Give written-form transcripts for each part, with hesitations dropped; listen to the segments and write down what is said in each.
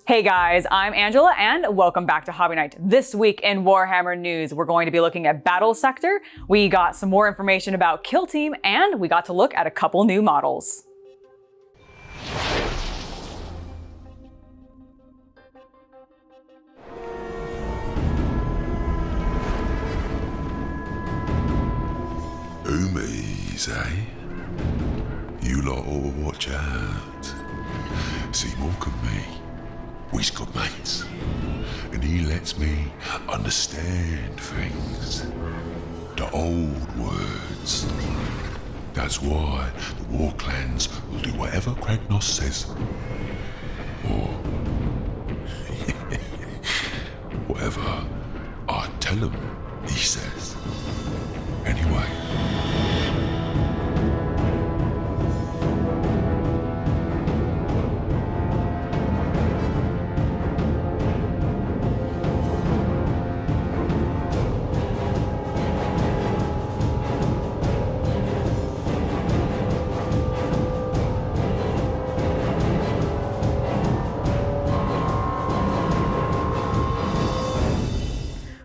Hey guys, I'm Angela and welcome back to Hobby Night. This week in Warhammer news, we're going to be looking at Battlesector. We got some more information about Kill Team and we got to look at a couple new models. Umies, eh? You lot ought to watch out. See, Mork and me, we's good mates, and he lets me understand things. The old words. That's why the war clans will do whatever Kragnos says. Or whatever I tell him he says. Anyway.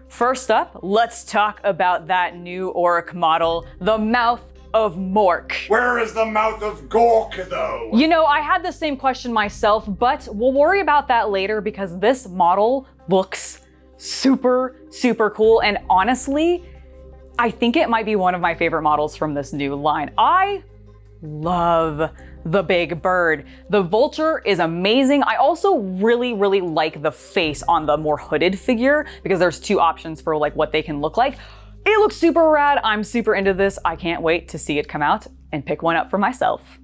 First up, let's talk about that new Orruk model, the Mouth of Mork. Where is the Mouth of Gork, though? You know, I had the same question myself, but we'll worry about that later because this model looks super cool. And honestly, I think it might be one of my favorite models from this new line. I love the big bird. The vulture is amazing. I also really like the face on the more hooded figure because there's two options for like what they can look like. It looks super rad. I'm super into this. I can't wait to see it come out and pick one up for myself.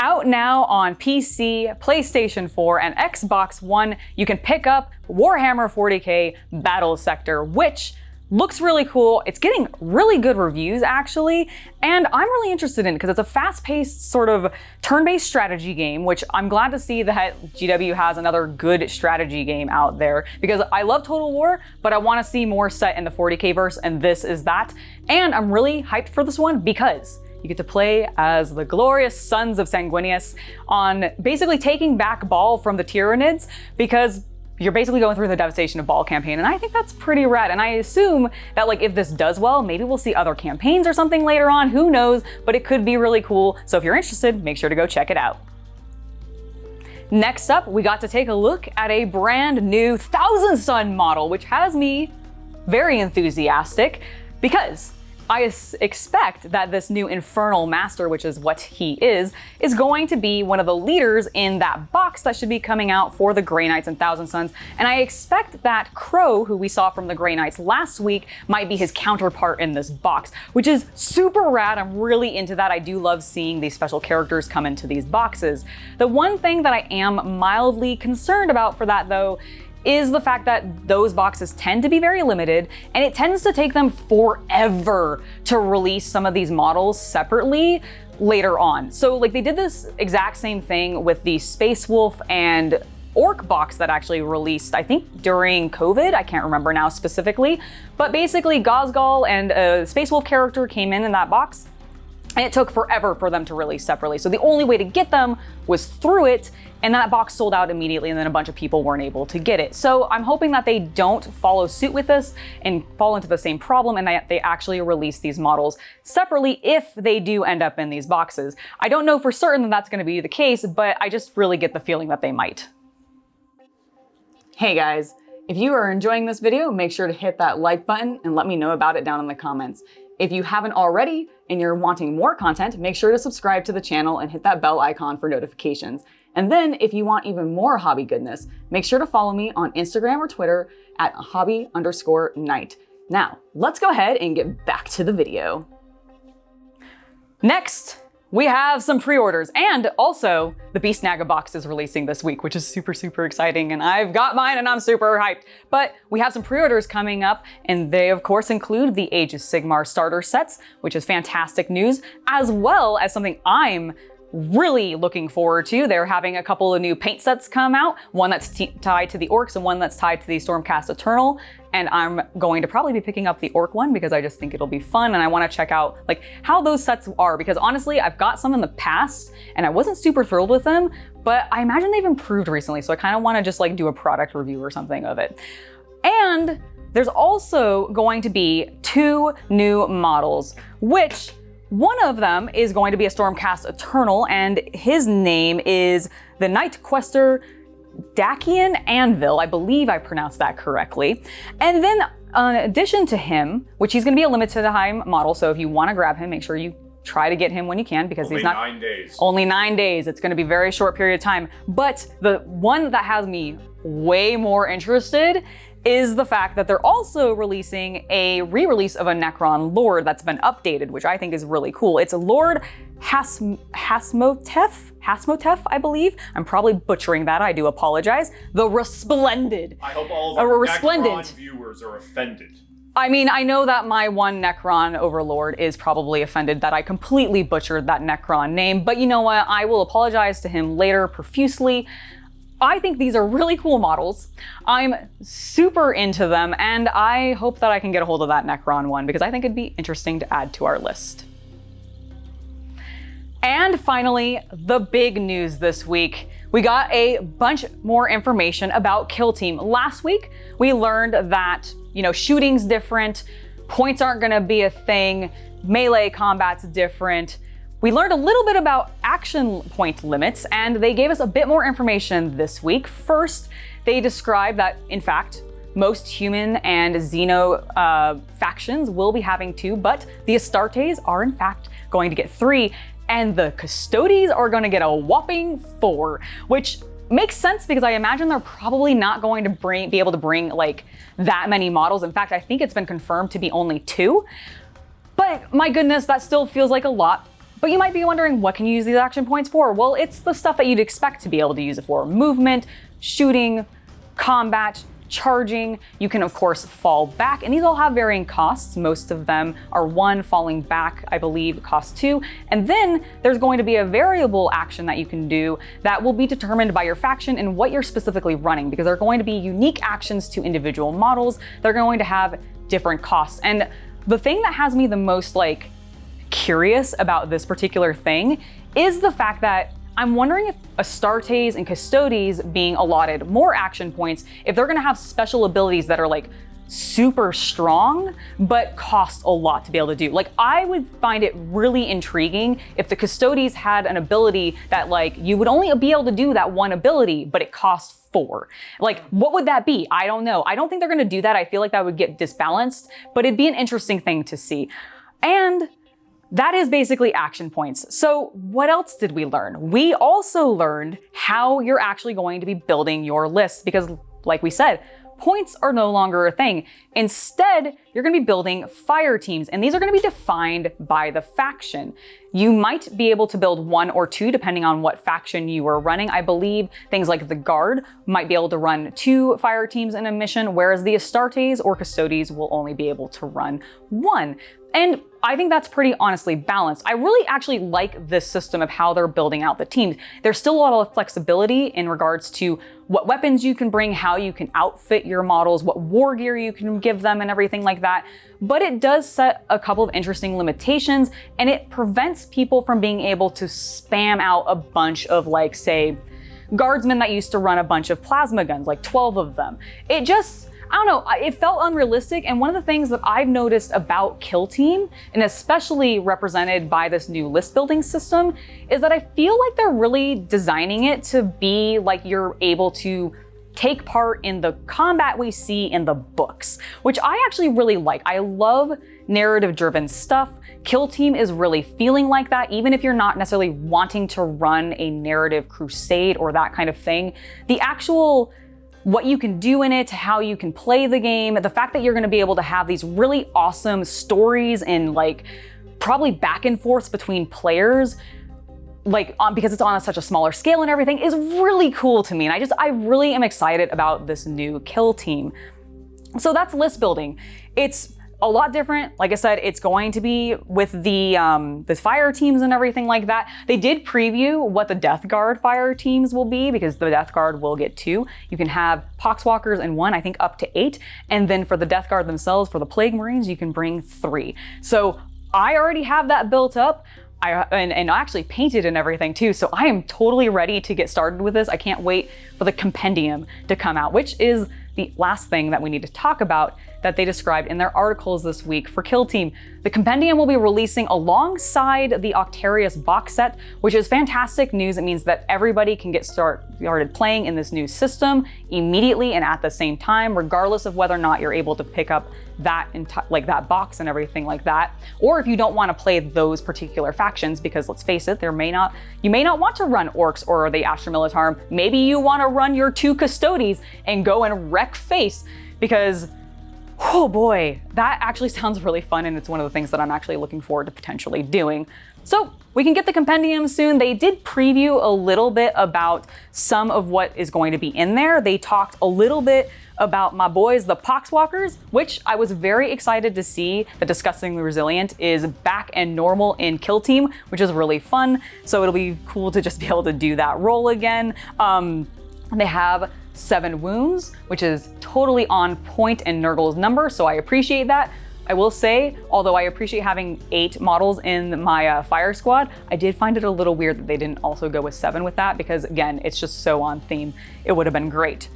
Out now on PC, PlayStation 4, and Xbox One, you can pick up Warhammer 40k Battlesector, which looks really cool. It's getting really good reviews actually, and I'm really interested in it because it's a fast-paced sort of turn-based strategy game, which I'm glad to see that GW has another good strategy game out there because I love Total War, but I want to see more set in the 40k verse, and this is that. And I'm really hyped for this one because you get to play as the glorious sons of Sanguinius on basically taking back Baal from the Tyranids because you're basically going through the devastation of Baal campaign, and I think that's pretty rad. And I assume that like if this does well, maybe we'll see other campaigns or something later on, who knows, but it could be really cool. So if you're interested, make sure to go check it out. Next up, we got to take a look at a brand new Thousand Sun model, which has me very enthusiastic because I expect that this new Infernal Master, which is what he is going to be one of the leaders in that box that should be coming out for the Grey Knights and Thousand Suns. And I expect that Crow, who we saw from the Grey Knights last week, might be his counterpart in this box, which is super rad. I'm really into that. I do love seeing these special characters come into these boxes. The one thing that I am mildly concerned about for that, though, is the fact that those boxes tend to be very limited and it tends to take them forever to release some of these models separately later on. So like they did this exact same thing with the Space Wolf and Orc box that actually released, I think during COVID, I can't remember now specifically, but basically Gozgal and a Space Wolf character came in that box. And it took forever for them to release separately. So the only way to get them was through it, and that box sold out immediately, and then a bunch of people weren't able to get it. So I'm hoping that they don't follow suit with this and fall into the same problem, and that they actually release these models separately if they do end up in these boxes. I don't know for certain that that's gonna be the case, but I just really get the feeling that they might. Hey guys, if you are enjoying this video, make sure to hit that like button and let me know about it down in the comments. If you haven't already and you're wanting more content, make sure to subscribe to the channel and hit that bell icon for notifications. And then if you want even more hobby goodness, make sure to follow me on Instagram or Twitter at hobby_night. Now, let's go ahead and get back to the video. Next, we have some pre-orders, and also the Beast Naga box is releasing this week, which is super exciting, and I've got mine and I'm super hyped. But we have some pre-orders coming up, and they of course include the Age of Sigmar starter sets, which is fantastic news, as well as something I'm really looking forward to. They're having a couple of new paint sets come out, one that's tied to the Orcs and one that's tied to the Stormcast Eternal. And I'm going to probably be picking up the Orc one because I just think it'll be fun and I want to check out like how those sets are, because honestly, I've got some in the past and I wasn't super thrilled with them, but I imagine they've improved recently. So I kind of want to just like do a product review or something of it. And there's also going to be 2 new models, which one of them is going to be a Stormcast Eternal, and his name is the Knight-Questor Dacian Anvil. I believe I pronounced that correctly. And then in addition to him, which he's going to be a limited time model, so if you want to grab him, make sure you try to get him when you can, because Only he's not 9 days. Only 9 days. It's going to be a very short period of time. But the one that has me way more interested is the fact that they're also releasing a re-release of a Necron Lord that's been updated, which I think is really cool. It's a Lord Hasmoteph, I believe. I'm probably butchering that. I do apologize. The Resplendent. I hope all of our Necron viewers are offended. I mean, I know that my one Necron overlord is probably offended that I completely butchered that Necron name, but you know what? I will apologize to him later profusely. I think these are really cool models. I'm super into them, and I hope that I can get a hold of that Necron one because I think it'd be interesting to add to our list. And finally, the big news this week. We got a bunch more information about Kill Team. Last week, we learned that, shooting's different, points aren't gonna be a thing, melee combat's different. We learned a little bit about action point limits, and they gave us a bit more information this week. First, they described that, in fact, most human and Xeno factions will be having 2, but the Astartes are in fact going to get 3, and the Custodes are going to get a whopping 4, which makes sense because I imagine they're probably not going to be able to bring like that many models. In fact, I think it's been confirmed to be only 2, but my goodness, that still feels like a lot. But you might be wondering, what can you use these action points for? Well, it's the stuff that you'd expect to be able to use it for. Movement, shooting, combat, charging. You can, of course, fall back, and these all have varying costs. Most of them are 1, falling back, I believe, costs 2. And then there's going to be a variable action that you can do that will be determined by your faction and what you're specifically running, because they're going to be unique actions to individual models. They're going to have different costs. And the thing that has me the most, curious about this particular thing is the fact that I'm wondering if Astartes and Custodes being allotted more action points, if they're gonna have special abilities that are super strong, but cost a lot to be able to do. I would find it really intriguing if the Custodes had an ability that you would only be able to do that one ability, but it costs 4. What would that be? I don't know. I don't think they're gonna do that. I feel like that would get disbalanced, but it'd be an interesting thing to see. And that is basically action points. So what else did we learn? We also learned how you're actually going to be building your lists, because like we said, points are no longer a thing. Instead, you're gonna be building fire teams, and these are gonna be defined by the faction. You might be able to build 1 or 2 depending on what faction you are running. I believe things like the Guard might be able to run 2 fire teams in a mission, whereas the Astartes or Custodes will only be able to run 1. And I think that's pretty honestly balanced. I really actually like this system of how they're building out the teams. There's still a lot of flexibility in regards to what weapons you can bring, how you can outfit your models, what war gear you can give them and everything like that. But it does set a couple of interesting limitations, and it prevents people from being able to spam out a bunch of say, guardsmen that used to run a bunch of plasma guns, 12 of them. It just, I don't know, it felt unrealistic. And one of the things that I've noticed about Kill Team, and especially represented by this new list building system, is that I feel like they're really designing it to be you're able to take part in the combat we see in the books, which I actually really like. I love narrative-driven stuff. Kill Team is really feeling like that, even if you're not necessarily wanting to run a narrative crusade or that kind of thing. The actual what you can do in it, how you can play the game, the fact that you're gonna be able to have these really awesome stories and probably back and forth between players, because it's on such a smaller scale and everything, is really cool to me. And I really am excited about this new Kill Team. So that's list building. It's a lot different. Like I said, it's going to be with the fire teams and everything like that. They did preview what the Death Guard fire teams will be, because the Death Guard will get 2. You can have Poxwalkers in 1, I think up to 8. And then for the Death Guard themselves, for the Plague Marines, you can bring 3. So I already have that built up. And actually painted and everything too. So I am totally ready to get started with this. I can't wait for the compendium to come out, which is the last thing that we need to talk about that they described in their articles this week for Kill Team. The compendium will be releasing alongside the Octarius box set, which is fantastic news. It means that everybody can get started playing in this new system immediately and at the same time, regardless of whether or not you're able to pick up that like that box and everything like that. Or if you don't want to play those particular factions, because let's face it, you may not want to run Orcs or the Astra Militarum. Maybe you want to run your 2 Custodes and go and wreck face, because oh boy, that actually sounds really fun, and it's one of the things that I'm actually looking forward to potentially doing. So we can get the compendium soon. They did preview a little bit about some of what is going to be in there. They talked a little bit about my boys, the Poxwalkers, which I was very excited to see that Disgustingly Resilient is back and normal in Kill Team, which is really fun. So it'll be cool to just be able to do that role again. They have 7 wounds, which is totally on point in Nurgle's number, so I appreciate that. I will say, although I appreciate having 8 models in my fire squad, I did find it a little weird that they didn't also go with 7 with that, because again, it's just so on theme. It would have been great.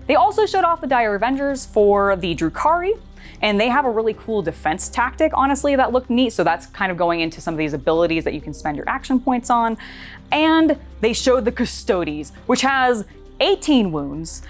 They also showed off the Dire Avengers for the Drukhari, and they have a really cool defense tactic, honestly, that looked neat. So that's kind of going into some of these abilities that you can spend your action points on. And they showed the Custodes, which has 18 wounds,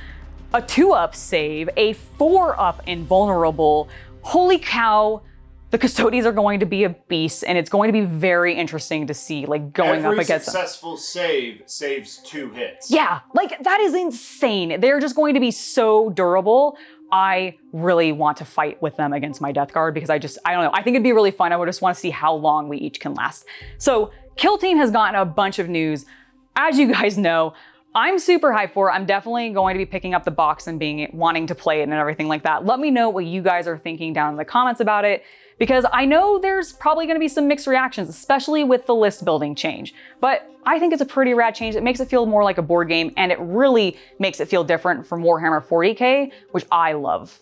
a 2-up save, a 4-up invulnerable. Holy cow, the Custodes are going to be a beast, and it's going to be very interesting to see, like, going up against them. Every successful save saves 2 hits. Yeah, like, that is insane. They're just going to be so durable. I really want to fight with them against my Death Guard, because I don't know, I think it'd be really fun. I would just want to see how long we each can last. So Kill Team has gotten a bunch of news. As you guys know, I'm super hyped for it. I'm definitely going to be picking up the box and wanting to play it and everything like that. Let me know what you guys are thinking down in the comments about it, because I know there's probably going to be some mixed reactions, especially with the list building change. But I think it's a pretty rad change. It makes it feel more like a board game, and it really makes it feel different from Warhammer 40k, which I love.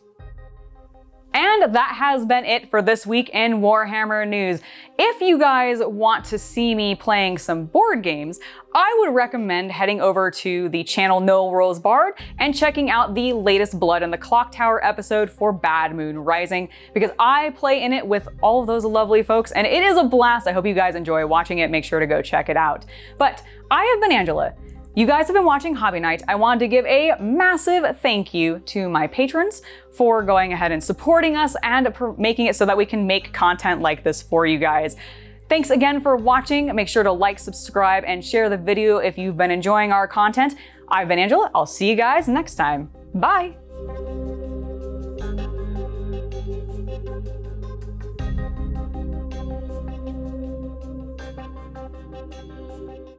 And that has been it for this week in Warhammer news. If you guys want to see me playing some board games, I would recommend heading over to the channel No Rules Barred and checking out the latest Blood in the Clocktower episode for Bad Moon Rising, because I play in it with all of those lovely folks, and it is a blast. I hope you guys enjoy watching it. Make sure to go check it out. But I have been Angela. You guys have been watching Hobby Night. I wanted to give a massive thank you to my patrons for going ahead and supporting us and making it so that we can make content like this for you guys. Thanks again for watching. Make sure to like, subscribe, and share the video if you've been enjoying our content. I've been Angela. I'll see you guys next time. Bye.